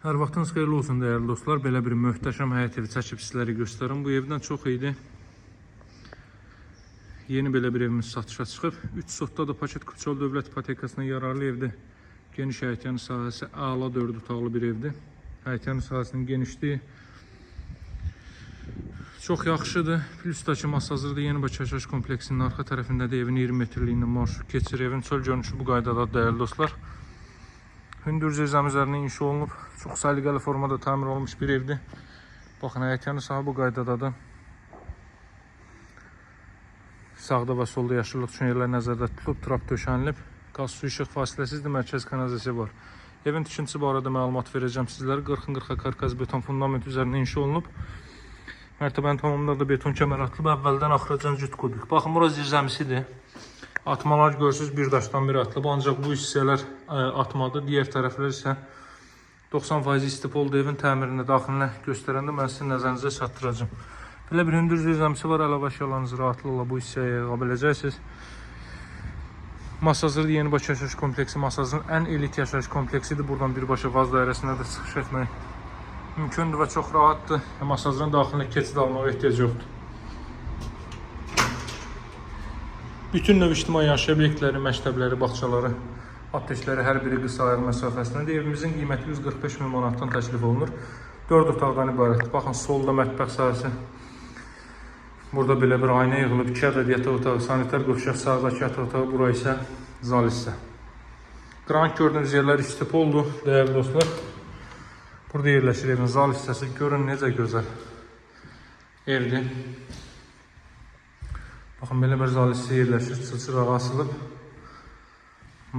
Hər vaxtınız xeyirli olsun dəyərli dostlar. Belə bir möhtəşəm həyət evi çəkib sizlərə göstərim. Bu evdən çox idi. Yeni belə bir evimiz satışa çıxıb. 3 sotda da Paket Kupçal Dövlət İpotekasına yararlı evdir. Geniş həyətyanı sahəsi, əla 4 otaqlı bir evdir. Həyətyanı sahəsinin genişliyi çox yaxşıdır. Plusdakı masazırda Yeni Bakı yaşayış kompleksinin arxa tərəfində də evin 20 metrliyində marşrut keçir. Evin çöl görünüşü bu qaydada dəyərli dostlar. Hündür zirzəm üzərində inşa olunub. Çox səliqəli formada təmir olunmuş bir evdir. Baxın, həyətyanı sahə bu qaydadadır. Sağda və solda yaşıllıq üçün yerlər nəzərdə tutulub, trap döşənilib. Qaz, su, işıq fasiləsizdir, mərkəz kanalizasiya var. Evin tikintisi barədə məlumat verəcəm sizlərə. 40-40 karkaz beton fundament üzərində inşa olunub. Mərtəbənin tamamında da beton kəmər atılıb. Əvvəldən axıracan cüt qoyduq. Baxın, bura zirzəmisidir. Atmalar görürsünüz, bir daşdan bir atılıb. Ancaq bu hissələr atmadır. Digər tərəflər isə 90% istipoldu. Evin təmirini daxilinə göstərəndə mən sizin nəzərinizə çatdıracağım. Belə bir hündür zirzəmisi var. Əlavə əşyalarınızı rahatlıqla bu hissəyə yığa biləcəksiniz. Masazır Yeni Bakı yaşayış kompleksi Masazırın ən elit yaşayış kompleksidir. Buradan birbaşa Vaz dairəsinə də çıxış etmək mümkündür və çox rahatdır. Masazırın daxilinə keçid almağa ehtiyac yoxdur. Bütün növ ictimai yaşayış obyektləri, məktəbləri, bağçaları, ateşləri hər biri qısa ayaq məsafəsində. Evimizin qiyməti 145 min manatdan təklif olunur. 4 otaqdan ibarətdir. Baxın, solda mətbəx sahəsi. Burada belə bir aynə yığılıb. 2 ədəd yataq otağı, sanitar qovşaq, sağdakı yataq otağı, bura isə zal hissə. Qranit gördüyünüz yerlər istipoldur, dəyərli dostlar. Burada yerləşir evin zal hissəsi. Görün necə gözəl evdir. Baxın, belə bir zal hissə yerləşir, çılçırağı asılıb.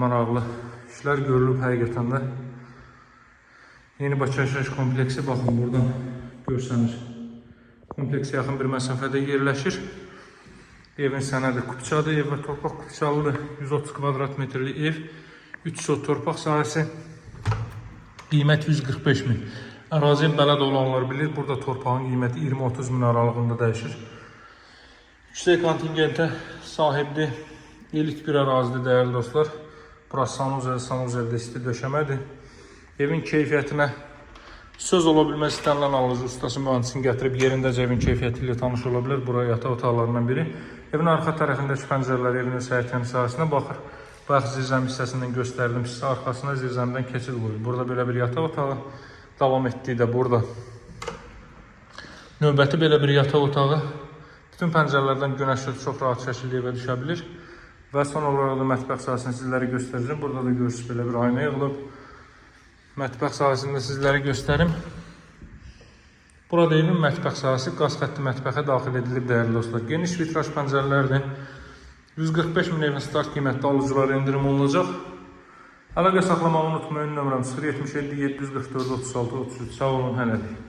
Maraqlı işlər görülüb həqiqətən də. Yeni Bakı yaşayış kompleksi, baxın, buradan görsənir. Kompleksə yaxın bir məsafədə yerləşir. Evin sənədi Kupçadır, ev və torpaq Kupçalıdır. 130 kvadrat metrli ev, 3 sot torpaq sahəsi, qiymət 145 min. Ərazi bələd olanlar bilir, burada torpağın qiyməti 20-30 min aralığında dəyişir. Yüksək kontingentə sahibdir, elit bir ərazidir dəyərli dostlar. Burası sanuzeldə isti döşəmədir. Evin keyfiyyətinə söz ola bilməz istənilən alıcı ustası mühəndisin gətirib yerindəcə evin keyfiyyəti ilə tanış ola bilər. Buraya yataq otaqlarından biri. Evin arxa tərəfindəki pəncərələr evin həyətyanı sahəsinə baxır. Bayaq zirzəm hissəsindən göstərdim sizə, arxasına zirzəmdən keçid qoyulur. Burada belə bir yataq otağı davam etdiyi də burada. Növbəti belə bir yataq otağı. Bütün pəncərələrdən günəş çox rahat şəkildə evə düşə bilir. Və son olaraq da mətbəx sahəsini sizlərə göstərəcəm. Burada da görürsünüz belə bir aynə yığılıb. Mətbəx sahəsində sizlərə göstərim. Burada evin mətbəx sahəsi qaz xətti mətbəxə daxil edilib dəyərli dostlar. Geniş vitraj pəncərələrdir. 145 min evin start qiymətli alıcılara indirim olunacaq. Əlaqə saxlamağı unutmayın. Nömrəm 077 744 36 33. Sağ olun, hələlik.